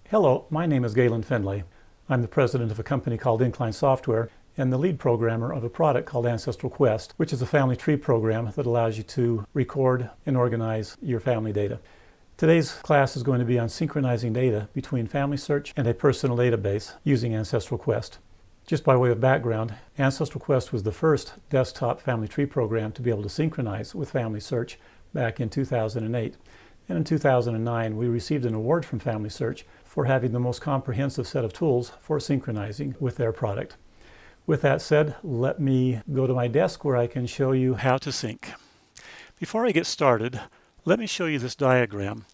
Hello, my name is Galen Finlay. I'm the president of a company called Incline Software and the lead programmer of a product called Ancestral Quest, which is a family tree program that allows you to record and organize your family data. Today's class is going to be on synchronizing data between FamilySearch and a personal database using Ancestral Quest. Just by way of background, Ancestral Quest was the first desktop family tree program to be able to synchronize with FamilySearch back in 2008. And in 2009, we received an award from FamilySearch for having the most comprehensive set of tools for synchronizing with their product. With that said, let me go to my desk where I can show you how to sync. Before I get started, let me show you this diagram.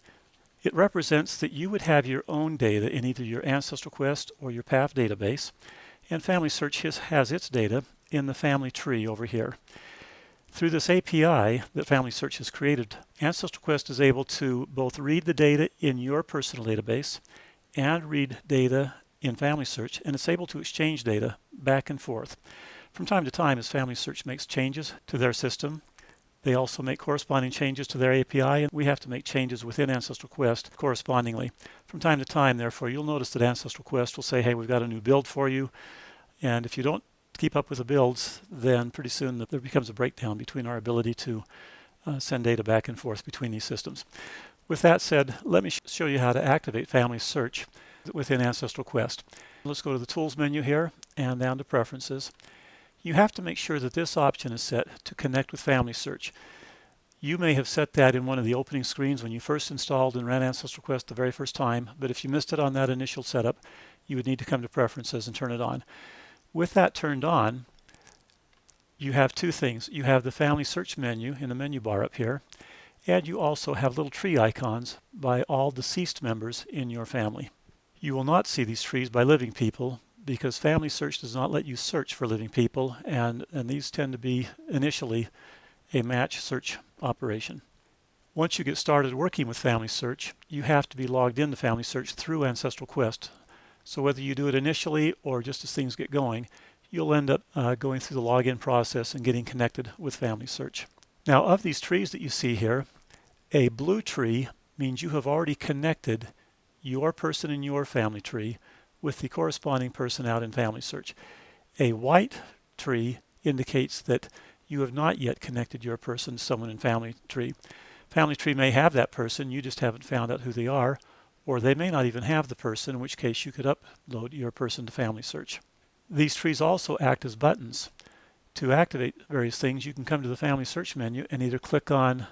It represents that you would have your own data in either your Ancestral Quest or your PAF database, and FamilySearch has its data in the family tree over here. Through this API that FamilySearch has created, Ancestral Quest is able to both read the data in your personal database and read data in FamilySearch, and it's able to exchange data back and forth. From time to time, as FamilySearch makes changes to their system, they also make corresponding changes to their API, and we have to make changes within Ancestral Quest correspondingly. From time to time, therefore, you'll notice that Ancestral Quest will say, hey, we've got a new build for you, and if you don't keep up with the builds, then pretty soon there becomes a breakdown between our ability to send data back and forth between these systems. With that said, let me show you how to activate FamilySearch within Ancestral Quest. Let's go to the Tools menu here and down to Preferences. You have to make sure that this option is set to connect with FamilySearch. You may have set that in one of the opening screens when you first installed and ran Ancestral Quest the very first time, but if you missed it on that initial setup, you would need to come to Preferences and turn it on. With that turned on, you have two things. You have the Family Search menu in the menu bar up here, and you also have little tree icons by all deceased members in your family. You will not see these trees by living people because FamilySearch does not let you search for living people, and these tend to be initially a match search operation. Once you get started working with FamilySearch, you have to be logged into FamilySearch through Ancestral Quest. So whether you do it initially or just as things get going, you'll end up going through the login process and getting connected with FamilySearch. Now, of these trees that you see here, a blue tree means you have already connected your person in your family tree with the corresponding person out in FamilySearch. A white tree indicates that you have not yet connected your person to someone in Family Tree. Family Tree may have that person, you just haven't found out who they are, or they may not even have the person, in which case you could upload your person to FamilySearch. These trees also act as buttons. To activate various things, you can come to the FamilySearch menu and either click on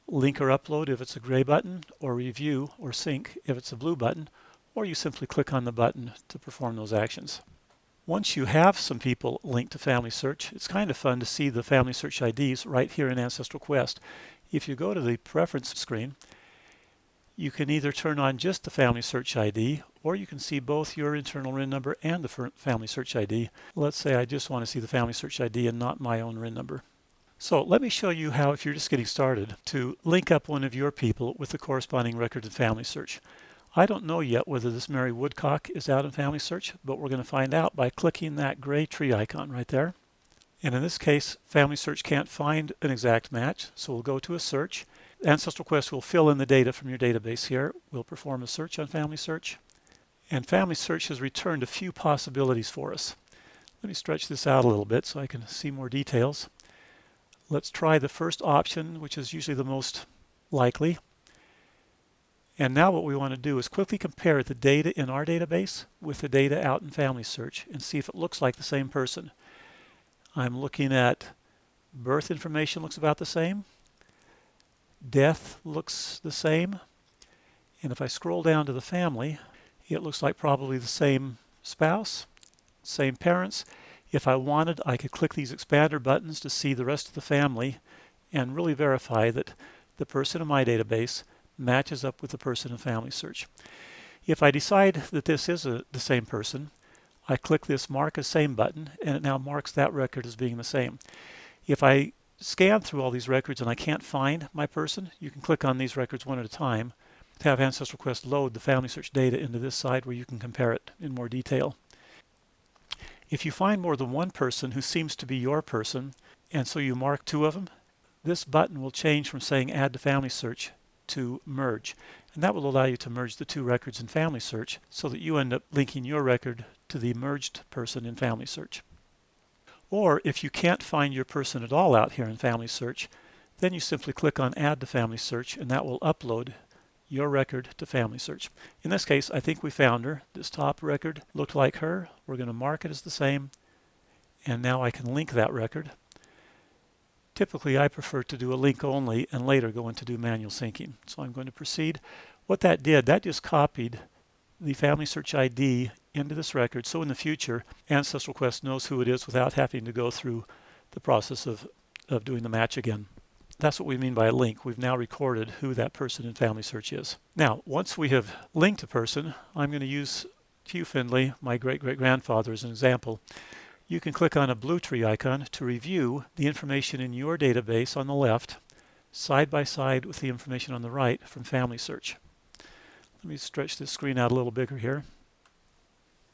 Link or Upload if it's a gray button, or Review or Sync if it's a blue button, or you simply click on the button to perform those actions. Once you have some people linked to FamilySearch, it's kind of fun to see the FamilySearch IDs right here in Ancestral Quest. If you go to the Preference screen, you can either turn on just the FamilySearch ID, or you can see both your internal RIN number and the FamilySearch ID. Let's say I just want to see the FamilySearch ID and not my own RIN number. So let me show you how, if you're just getting started, to link up one of your people with the corresponding record in FamilySearch. I don't know yet whether this Mary Woodcock is out in FamilySearch, but we're going to find out by clicking that gray tree icon right there. And in this case, FamilySearch can't find an exact match, so we'll go to a search. Ancestral Quest will fill in the data from your database here. We'll perform a search on FamilySearch. And FamilySearch has returned a few possibilities for us. Let me stretch this out a little bit so I can see more details. Let's try the first option, which is usually the most likely. And now what we want to do is quickly compare the data in our database with the data out in FamilySearch and see if it looks like the same person. I'm looking at birth information, looks about the same. Death looks the same. And if I scroll down to the family, it looks like probably the same spouse, same parents. If I wanted, I could click these expander buttons to see the rest of the family and really verify that the person in my database matches up with the person in FamilySearch. If I decide that this is the same person, I click this Mark as Same button, and it now marks that record as being the same. If I scan through all these records and I can't find my person, you can click on these records one at a time to have Ancestral Quest load the FamilySearch data into this side where you can compare it in more detail. If you find more than one person who seems to be your person, and so you mark two of them, this button will change from saying Add to FamilySearch to Merge. And that will allow you to merge the two records in FamilySearch so that you end up linking your record to the merged person in FamilySearch. Or if you can't find your person at all out here in FamilySearch, then you simply click on Add to FamilySearch and that will upload your record to FamilySearch. In this case, I think we found her. This top record looked like her. We're going to mark it as the same. And now I can link that record. Typically, I prefer to do a link only and later go into do manual syncing. So I'm going to proceed. What that did, that just copied the FamilySearch ID into this record. So in the future, Ancestral Quest knows who it is without having to go through the process of doing the match again. That's what we mean by a link. We've now recorded who that person in FamilySearch is. Now, once we have linked a person, I'm going to use Hugh Findlay, my great-great-grandfather, as an example. You can click on a blue tree icon to review the information in your database on the left, side by side with the information on the right from FamilySearch. Let me stretch this screen out a little bigger here.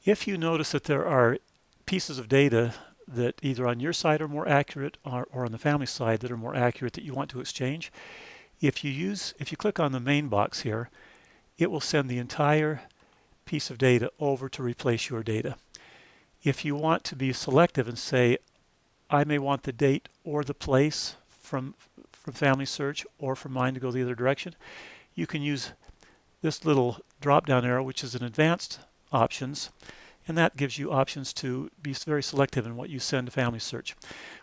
If you notice that there are pieces of data that either on your side are more accurate or on the family side that are more accurate that you want to exchange, if you click on the main box here, it will send the entire piece of data over to replace your data. If you want to be selective and say, I may want the date or the place from FamilySearch or from mine to go the other direction, you can use this little drop-down arrow, which is an advanced options, and that gives you options to be very selective in what you send to FamilySearch.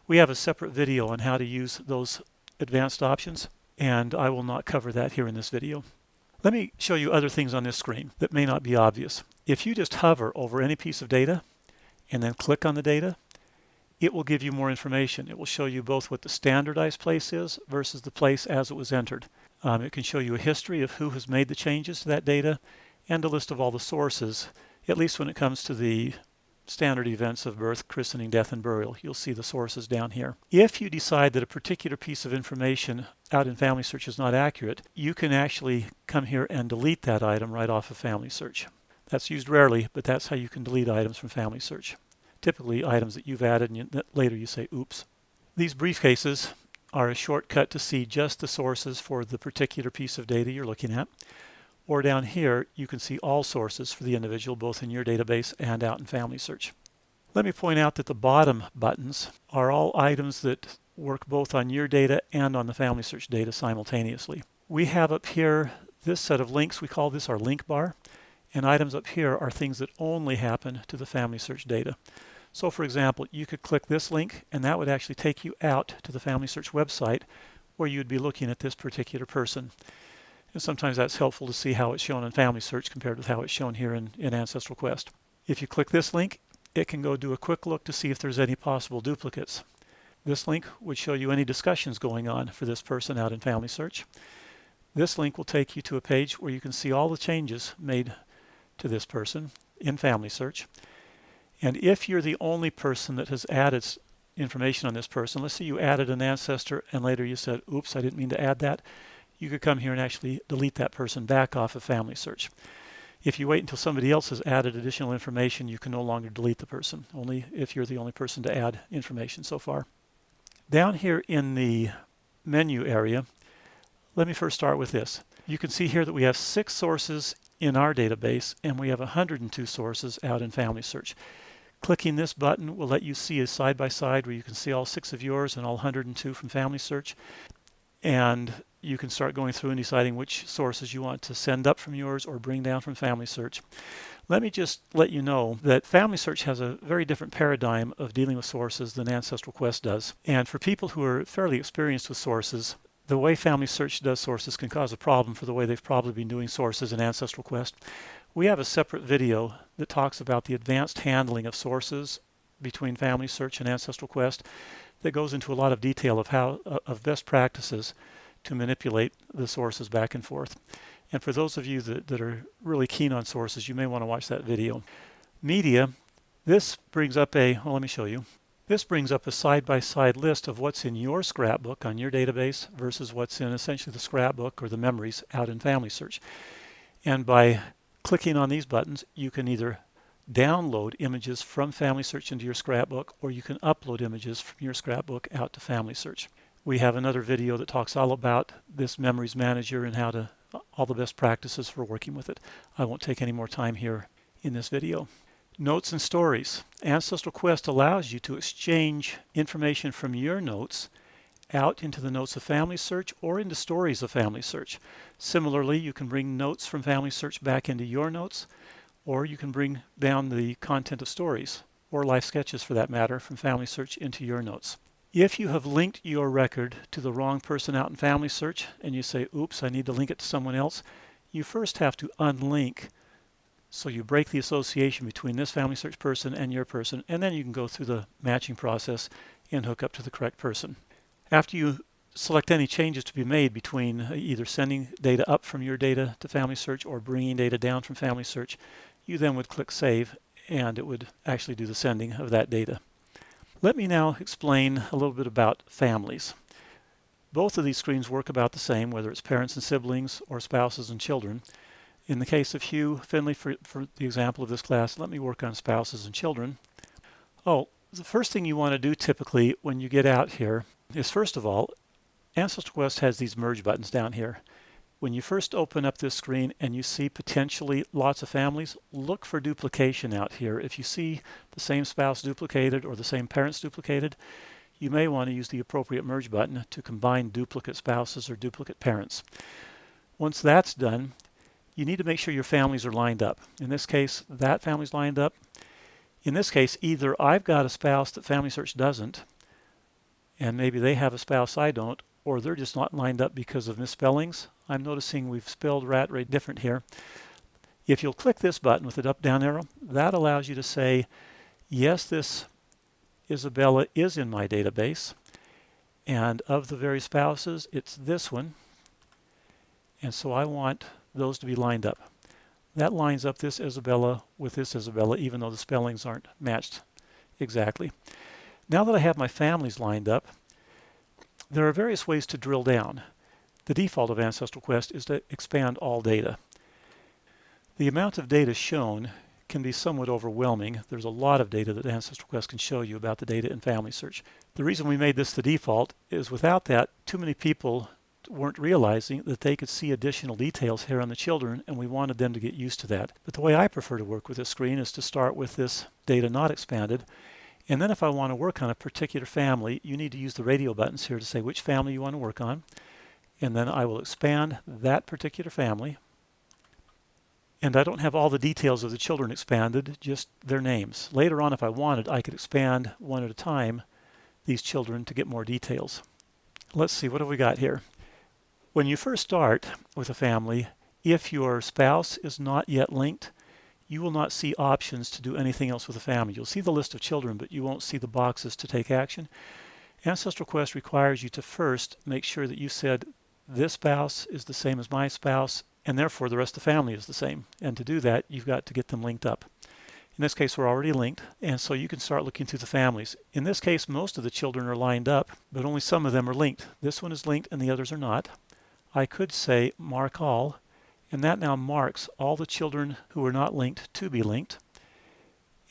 We have a separate video on how to use those advanced options, and I will not cover that here in this video. Let me show you other things on this screen that may not be obvious. If you just hover over any piece of data and then click on the data, it will give you more information. It will show you both what the standardized place is versus the place as it was entered. It can show you a history of who has made the changes to that data and a list of all the sources, at least when it comes to the standard events of birth, christening, death, and burial. You'll see the sources down here. If you decide that a particular piece of information out in FamilySearch is not accurate, you can actually come here and delete that item right off of FamilySearch. That's used rarely, but that's how you can delete items from FamilySearch. Typically items that you've added and later you say, oops. These briefcases are a shortcut to see just the sources for the particular piece of data you're looking at. Or down here, you can see all sources for the individual, both in your database and out in FamilySearch. Let me point out that the bottom buttons are all items that work both on your data and on the FamilySearch data simultaneously. We have up here this set of links. We call this our link bar. And items up here are things that only happen to the FamilySearch data. So for example, you could click this link and that would actually take you out to the FamilySearch website where you'd be looking at this particular person. And sometimes that's helpful to see how it's shown in FamilySearch compared with how it's shown here in Ancestral Quest. If you click this link, it can go do a quick look to see if there's any possible duplicates. This link would show you any discussions going on for this person out in FamilySearch. This link will take you to a page where you can see all the changes made to this person in FamilySearch. And if you're the only person that has added information on this person, let's say you added an ancestor and later you said, oops, I didn't mean to add that, you could come here and actually delete that person back off of FamilySearch. If you wait until somebody else has added additional information, you can no longer delete the person, only if you're the only person to add information so far. Down here in the menu area, let me first start with this. You can see here that we have 6 sources in our database and we have 102 sources out in FamilySearch. Clicking this button will let you see a side-by-side where you can see all 6 of yours and all 102 from FamilySearch. And you can start going through and deciding which sources you want to send up from yours or bring down from FamilySearch. Let me just let you know that FamilySearch has a very different paradigm of dealing with sources than Ancestral Quest does. And for people who are fairly experienced with sources, the way FamilySearch does sources can cause a problem for the way they've probably been doing sources in Ancestral Quest. We have a separate video that talks about the advanced handling of sources between FamilySearch and Ancestral Quest that goes into a lot of detail of best practices to manipulate the sources back and forth. And for those of you that are really keen on sources, you may want to watch that video. Media, this brings up let me show you. This brings up a side-by-side list of what's in your scrapbook on your database versus what's in essentially the scrapbook or the memories out in FamilySearch. And by clicking on these buttons, you can either download images from FamilySearch into your scrapbook or you can upload images from your scrapbook out to FamilySearch. We have another video that talks all about this Memories Manager and how to all the best practices for working with it. I won't take any more time here in this video. Notes and stories. Ancestral Quest allows you to exchange information from your notes out into the notes of FamilySearch or into stories of FamilySearch. Similarly, you can bring notes from FamilySearch back into your notes, or you can bring down the content of stories, or life sketches for that matter, from FamilySearch into your notes. If you have linked your record to the wrong person out in FamilySearch and you say, oops, I need to link it to someone else, you first have to unlink. So you break the association between this FamilySearch person and your person, and then you can go through the matching process and hook up to the correct person. After you select any changes to be made between either sending data up from your data to FamilySearch or bringing data down from FamilySearch, you then would click Save, and it would actually do the sending of that data. Let me now explain a little bit about families. Both of these screens work about the same, whether it's parents and siblings or spouses and children. In the case of Hugh Finley, for the example of this class, let me work on spouses and children. The first thing you want to do typically when you get out here is, first of all, Ancestral Quest has these merge buttons down here. When you first open up this screen and you see potentially lots of families, look for duplication out here. If you see the same spouse duplicated or the same parents duplicated, you may want to use the appropriate merge button to combine duplicate spouses or duplicate parents. Once that's done, you need to make sure your families are lined up. In this case, that family's lined up. In this case, either I've got a spouse that FamilySearch doesn't, and maybe they have a spouse I don't, or they're just not lined up because of misspellings. I'm noticing we've spelled rat right different here. If you'll click this button with the up-down arrow, that allows you to say, yes, this Isabella is in my database, and of the various spouses, it's this one, and so I want those to be lined up. That lines up this Isabella with this Isabella, even though the spellings aren't matched exactly. Now that I have my families lined up, there are various ways to drill down. The default of Ancestral Quest is to expand all data. The amount of data shown can be somewhat overwhelming. There's a lot of data that Ancestral Quest can show you about the data in FamilySearch. The reason we made this the default is without that, too many people weren't realizing that they could see additional details here on the children, and we wanted them to get used to that. But the way I prefer to work with this screen is to start with this data not expanded, and then if I want to work on a particular family, you need to use the radio buttons here to say which family you want to work on, and then I will expand that particular family. And I don't have all the details of the children expanded, just their names. Later on, if I wanted, I could expand one at a time these children to get more details. Let's see, what have we got here? When you first start with a family, if your spouse is not yet linked, you will not see options to do anything else with the family. You'll see the list of children, but you won't see the boxes to take action. Ancestral Quest requires you to first make sure that you said this spouse is the same as my spouse, and therefore the rest of the family is the same. And to do that, you've got to get them linked up. In this case, we're already linked, and so you can start looking through the families. In this case, most of the children are lined up, but only some of them are linked. This one is linked and the others are not. I could say mark all, and that now marks all the children who are not linked to be linked.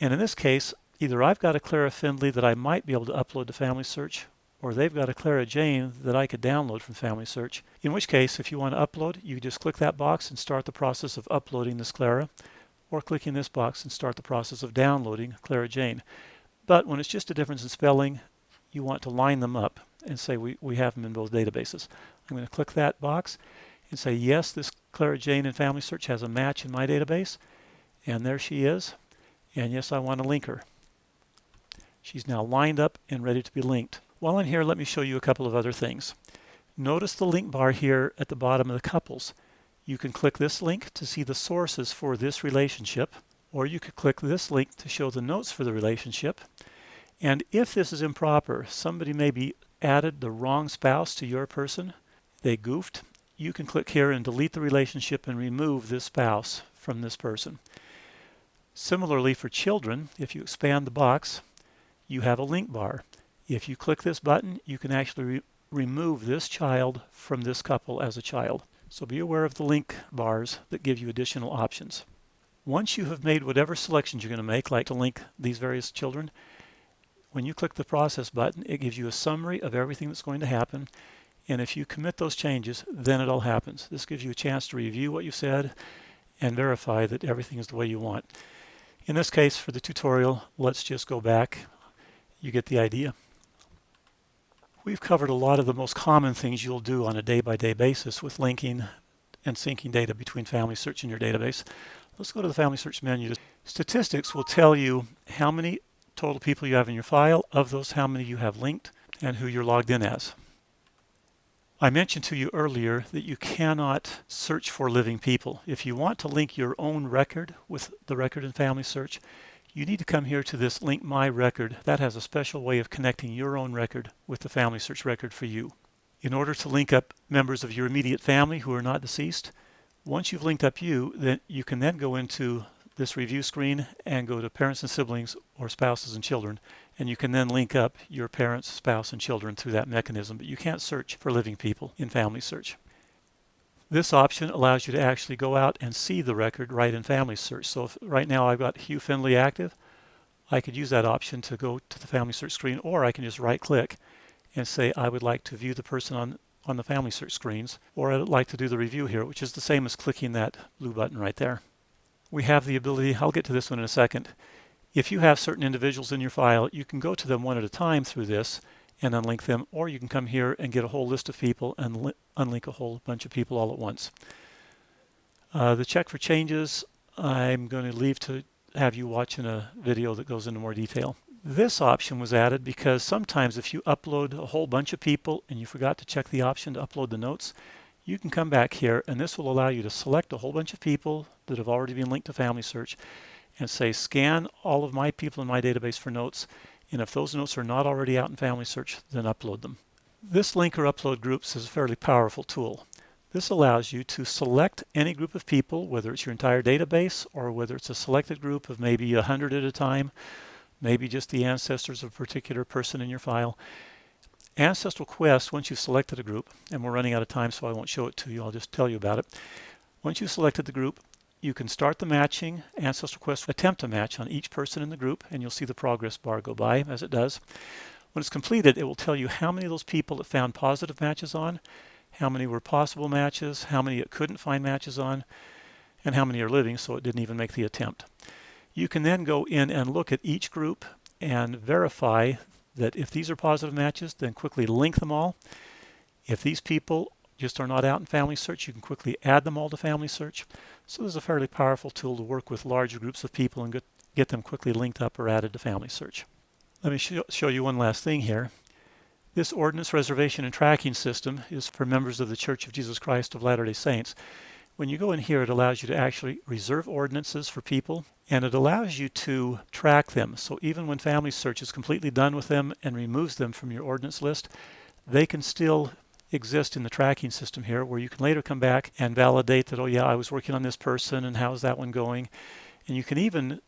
And in this case, either I've got a Clara Findlay that I might be able to upload to FamilySearch, or they've got a Clara Jane that I could download from FamilySearch. In which case, if you want to upload, you just click that box and start the process of uploading this Clara, or clicking this box and start the process of downloading Clara Jane. But when it's just a difference in spelling, you want to line them up and say we have them in both databases. I'm going to click that box and say, yes, this Clara Jane in FamilySearch has a match in my database, and there she is, and yes, I want to link her. She's now lined up and ready to be linked. While I'm here, let me show you a couple of other things. Notice the link bar here at the bottom of the couples. You can click this link to see the sources for this relationship, or you could click this link to show the notes for the relationship. And if this is improper, somebody maybe added the wrong spouse to your person, they goofed, you can click here and delete the relationship and remove this spouse from this person. Similarly for children, if you expand the box, you have a link bar. If you click this button, you can actually remove this child from this couple as a child. So be aware of the link bars that give you additional options. Once you have made whatever selections you're going to make, like to link these various children, when you click the process button, it gives you a summary of everything that's going to happen, And if you commit those changes, then it all happens. This gives you a chance to review what you said and verify that everything is the way you want. In this case, for the tutorial, let's just go back. You get the idea. We've covered a lot of the most common things you'll do on a day-by-day basis with linking and syncing data between FamilySearch and your database. Let's go to the FamilySearch menu. Statistics will tell you how many total people you have in your file, of those how many you have linked, and who you're logged in as. I mentioned to you earlier that you cannot search for living people. If you want to link your own record with the record in FamilySearch, you need to come here to this Link My Record. That has a special way of connecting your own record with the FamilySearch record for you. In order to link up members of your immediate family who are not deceased, once you've linked up you, then you can then go into this review screen and go to parents and siblings or spouses and children, and you can then link up your parents, spouse, and children through that mechanism, but you can't search for living people in FamilySearch. This option allows you to actually go out and see the record right in FamilySearch. So if right now I've got Hugh Findlay active, I could use that option to go to the FamilySearch screen, or I can just right-click and say I would like to view the person on the FamilySearch screens, or I'd like to do the review here, which is the same as clicking that blue button right there. We have the ability, I'll get to this one in a second. If you have certain individuals in your file, you can go to them one at a time through this and unlink them, or you can come here and get a whole list of people and unlink a whole bunch of people all at once. The check for changes, I'm going to leave to have you watch in a video that goes into more detail. This option was added because sometimes if you upload a whole bunch of people and you forgot to check the option to upload the notes, you can come back here and this will allow you to select a whole bunch of people that have already been linked to FamilySearch and say scan all of my people in my database for notes, and if those notes are not already out in FamilySearch, then upload them. This link or upload groups is a fairly powerful tool. This allows you to select any group of people, whether it's your entire database or whether it's a selected group of maybe 100 at a time, maybe just the ancestors of a particular person in your file. Ancestral Quest, once you've selected a group, and we're running out of time so I won't show it to you, I'll just tell you about it. Once you've selected the group, you can start the matching. Ancestral Quest attempt a match on each person in the group, and you'll see the progress bar go by as it does. When it's completed, it will tell you how many of those people it found positive matches on, how many were possible matches, how many it couldn't find matches on, and how many are living, so it didn't even make the attempt. You can then go in and look at each group and verify that if these are positive matches, then quickly link them all. If these people just are not out in FamilySearch, you can quickly add them all to FamilySearch. So this is a fairly powerful tool to work with larger groups of people and get them quickly linked up or added to FamilySearch. Let me show you one last thing here. This ordinance reservation and tracking system is for members of the Church of Jesus Christ of Latter-day Saints. When you go in here, it allows you to actually reserve ordinances for people, and it allows you to track them. So even when FamilySearch is completely done with them and removes them from your ordinance list, they can still exist in the tracking system here, where you can later come back and validate that, oh yeah, I was working on this person and how's that one going. And you can even,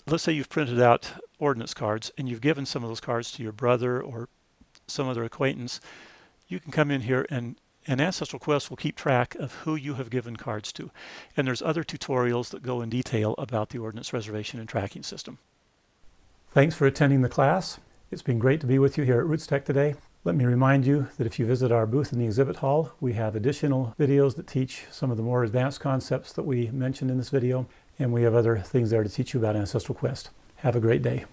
let's say you've printed out ordinance cards and you've given some of those cards to your brother or some other acquaintance, you can come in here and Ancestral Quest will keep track of who you have given cards to. And there's other tutorials that go in detail about the ordinance reservation and tracking system. Thanks for attending the class. It's been great to be with you here at RootsTech today. Let me remind you that if you visit our booth in the exhibit hall, we have additional videos that teach some of the more advanced concepts that we mentioned in this video, and we have other things there to teach you about Ancestral Quest. Have a great day.